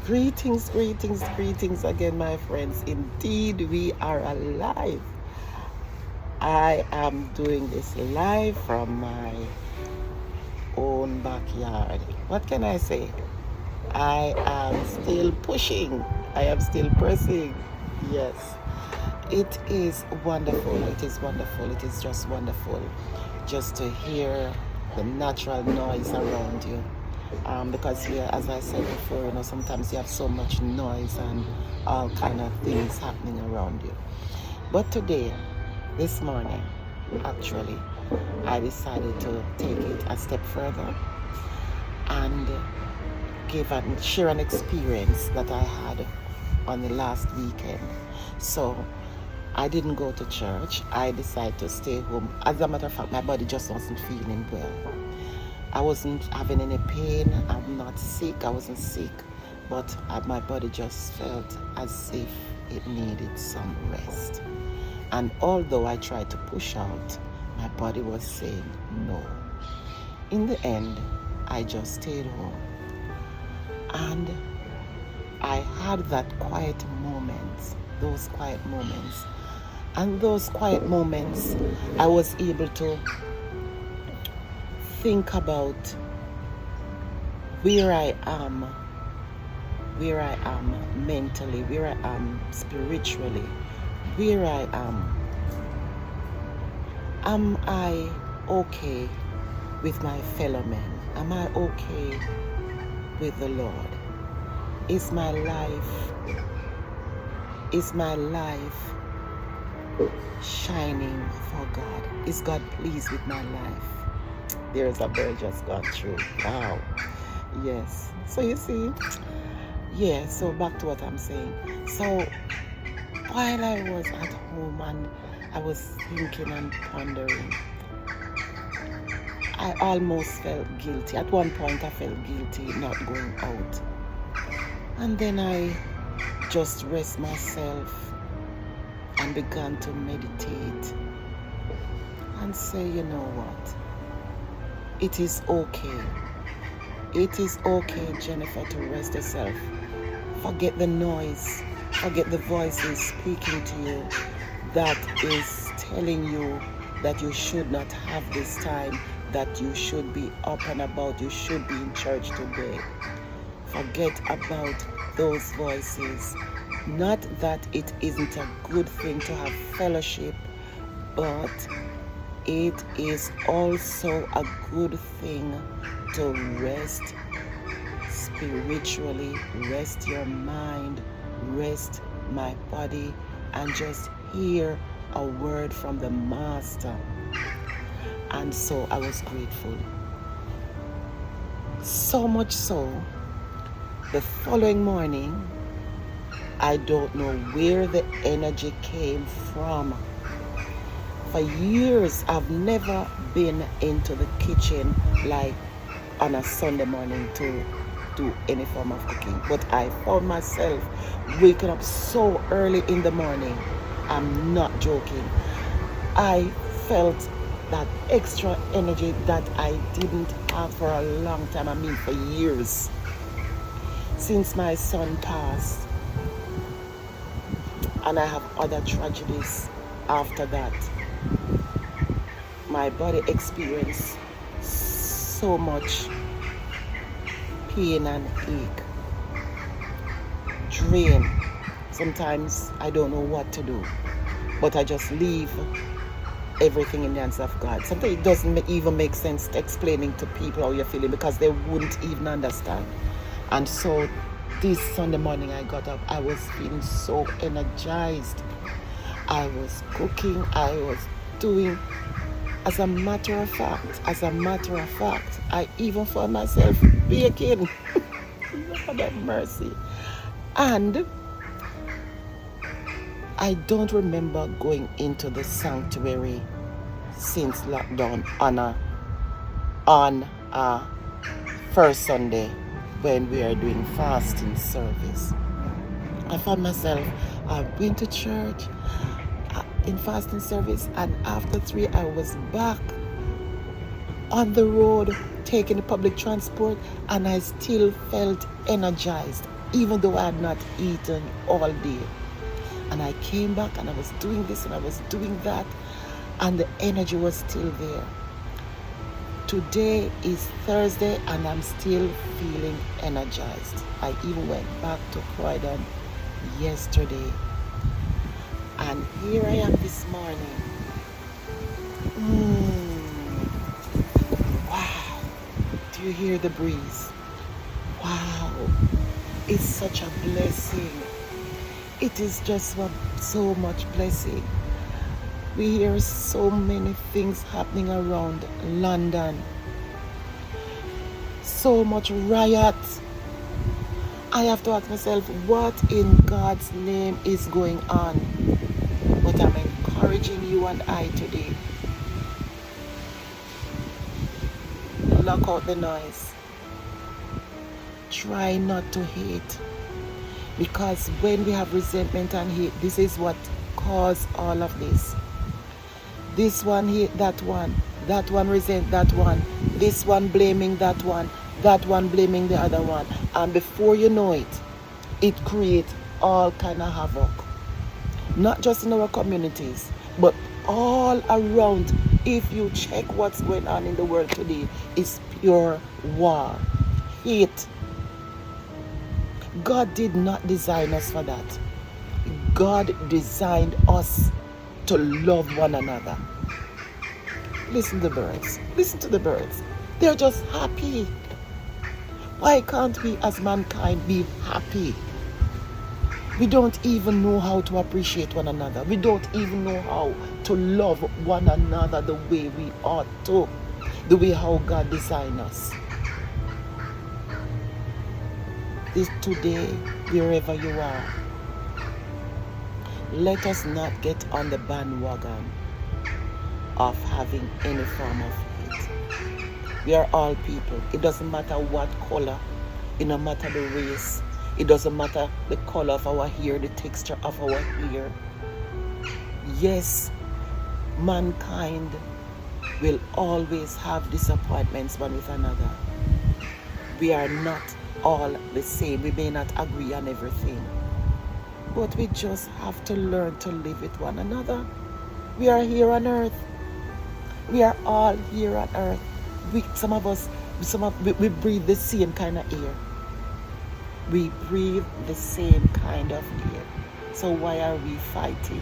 Greetings, greetings, greetings again, my friends. Indeed, we are alive. I am doing this live from my own backyard. What can I say? I am still pushing. I am still pressing. Yes. It is wonderful. It is wonderful. It is just wonderful just to hear the natural noise around you. Because here, as I said before, sometimes you have so much noise and all kind of things happening around you. But today, this morning, actually, I decided to take it a step further and share an experience that I had on the last weekend. So I didn't go to church. I decided to stay home. As a matter of fact, my body just wasn't feeling well. I wasn't having any pain. I'm not sick. I wasn't sick. But my body just felt as if it needed some rest. And although I tried to push out, my body was saying no. In the end, I just stayed home. And I had that quiet moments, those quiet moments. And those quiet moments, I was able to think about where I am mentally, where I am spiritually, where I am. Am I okay with my fellow men? Am I okay with the Lord? Is my life shining for God? Is God pleased with my life? There's a bird just gone through. Wow. Yes. So you see, so back to what I'm saying. So while I was at home and I was thinking and pondering, I almost felt guilty. At one point I felt guilty not going out. And then I just rest myself and began to meditate and say, you know what? It is okay. It is okay, Jennifer, to rest yourself. Forget the noise. Forget the voices speaking to you that is telling you that you should not have this time, that you should be up and about, you should be in church today. Forget about those voices. Not that it isn't a good thing to have fellowship, but it is also a good thing to rest spiritually, rest your mind, rest my body, and just hear a word from the Master. And so I was grateful. So much so, the following morning, I don't know where the energy came from. For years, I've never been into the kitchen like on a Sunday morning to do any form of cooking. But I found myself waking up so early in the morning. I'm not joking. I felt that extra energy that I didn't have for a long time. I mean, for years. Since my son passed. And I have other tragedies after that. My body experienced so much pain and ache, drain. Sometimes I don't know what to do, but I just leave everything in the hands of God. Sometimes it doesn't even make sense explaining to people how you're feeling because they wouldn't even understand. And so this Sunday morning I got up, I was feeling so energized. I was cooking, I was doing. As a matter of fact, I even found myself baking. Lord have mercy. And I don't remember going into the sanctuary since lockdown on a first Sunday when we are doing fasting service. I found myself, I went to church in fasting service, and after 3 I was back on the road taking the public transport, and I still felt energized. even though I had not eaten all day. And I came back and I was doing this and I was doing that, and the energy was still there. Today is Thursday and I'm still feeling energized. I even went back to Croydon yesterday. And here I am this morning. Wow. Do you hear the breeze? Wow. It's such a blessing. It is just so much blessing. We hear so many things happening around London. So much riot. I have to ask myself, what in God's name is going on? But I'm encouraging you and I today. Block out the noise. Try not to hate. Because when we have resentment and hate, this is what caused all of this. This one hate that one resent that one, this one blaming that one blaming the other one. And before you know it, it creates all kind of havoc. Not just in our communities, but all around. If you check what's going on in the world today, it's pure war, hate. God did not design us for that. God designed us to love one another. Listen to the birds. Listen to the birds. They're just happy. Why can't we as mankind be happy? We don't even know how to appreciate one another. We don't even know how to love one another the way we ought to. The way how God designed us. This today, wherever you are, let us not get on the bandwagon of having any form of hate. We are all people. It doesn't matter what color, it doesn't matter the race, it doesn't matter the color of our hair, the texture of our hair. Yes, mankind will always have disappointments one with another. We are not all the same. We may not agree on everything. But we just have to learn to live with one another. We are here on earth. We are all here on earth. Some of us breathe the same kind of air. We breathe the same kind of air. So why are we fighting?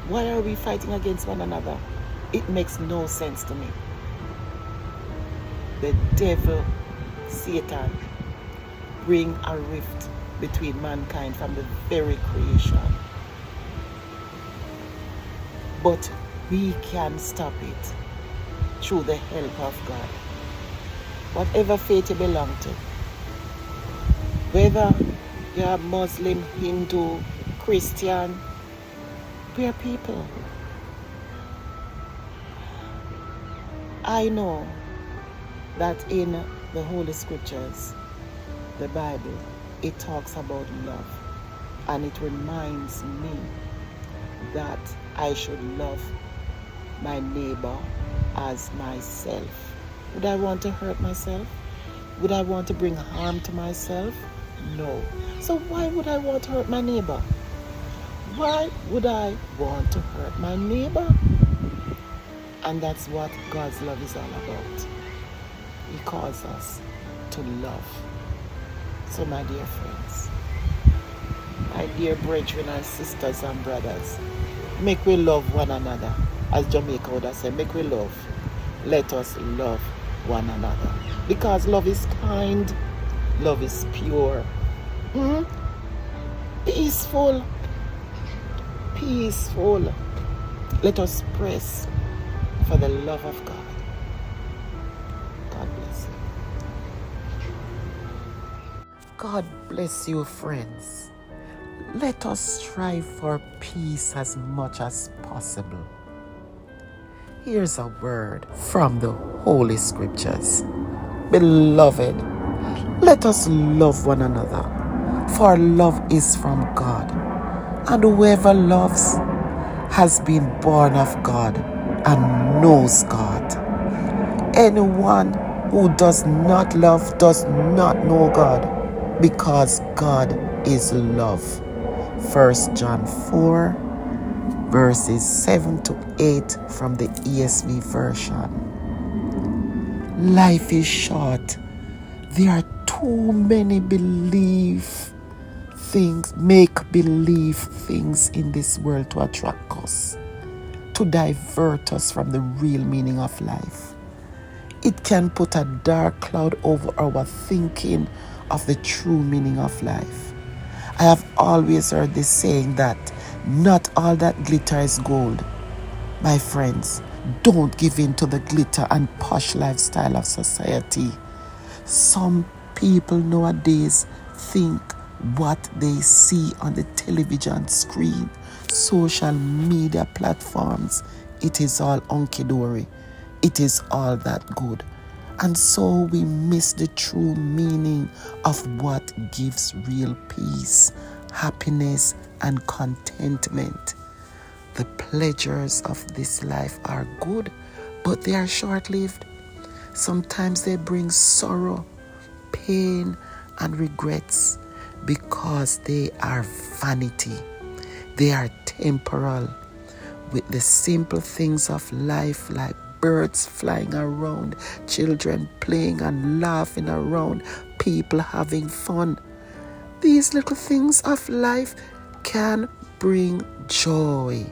Why are we fighting against one another? It makes no sense to me. The devil, Satan, bring a rift between mankind from the very creation. But we can stop it through the help of God. Whatever faith you belong to, whether you're Muslim, Hindu, Christian, we are people. I know that in the Holy Scriptures, the Bible, it talks about love, and it reminds me that I should love my neighbor as myself. Would I want to hurt myself? Would I want to bring harm to myself? No. So why would I want to hurt my neighbor? Why would I want to hurt my neighbor? And that's what God's love is all about. He calls us to love. So my dear friends, my dear brethren and sisters and brothers, make we love one another. As Jamaica would have said, make we love. Let us love one another. Because love is kind, love is pure, peaceful. Let us press for the love of God. God bless you. God bless you, friends. Let us strive for peace as much as possible. Here's a word from the Holy Scriptures. Beloved, let us love one another, for love is from God. And whoever loves has been born of God and knows God. Anyone who does not love does not know God, because God is love. 1 John 4 verses 7 to 8 from the ESV version. Life is short. There are too many make believe things in this world to attract us, to divert us from the real meaning of life. It can put a dark cloud over our thinking of the true meaning of life. I have always heard this saying that not all that glitter is gold. My friends, don't give in to the glitter and posh lifestyle of society. Some people nowadays think what they see on the television screen, social media platforms, it is all hunky-dory. It is all that good. And so we miss the true meaning of what gives real peace, happiness, and contentment. The pleasures of this life are good, but they are short-lived. Sometimes they bring sorrow, pain, and regrets because they are vanity. They are temporal. With the simple things of life like birds flying around, children playing and laughing around, people having fun. These little things of life can bring joy.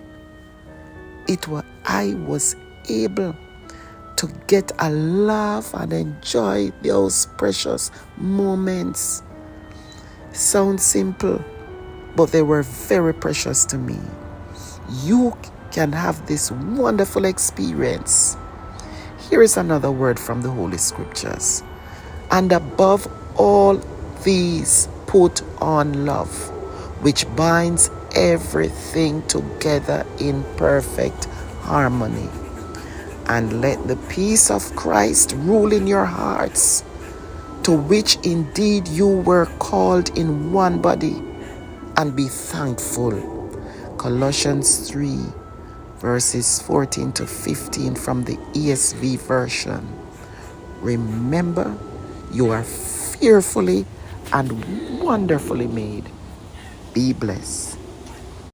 I was able to get a laugh and enjoy those precious moments. Sound simple, but they were very precious to me. You can have this wonderful experience. Here is another word from the Holy Scriptures. And above all these, put on love, which binds everything together in perfect harmony. And let the peace of Christ rule in your hearts, to which indeed you were called in one body, and be thankful. Colossians 3 verses 14 to 15 from the ESV version. Remember, you are fearfully and wonderfully made. Be blessed.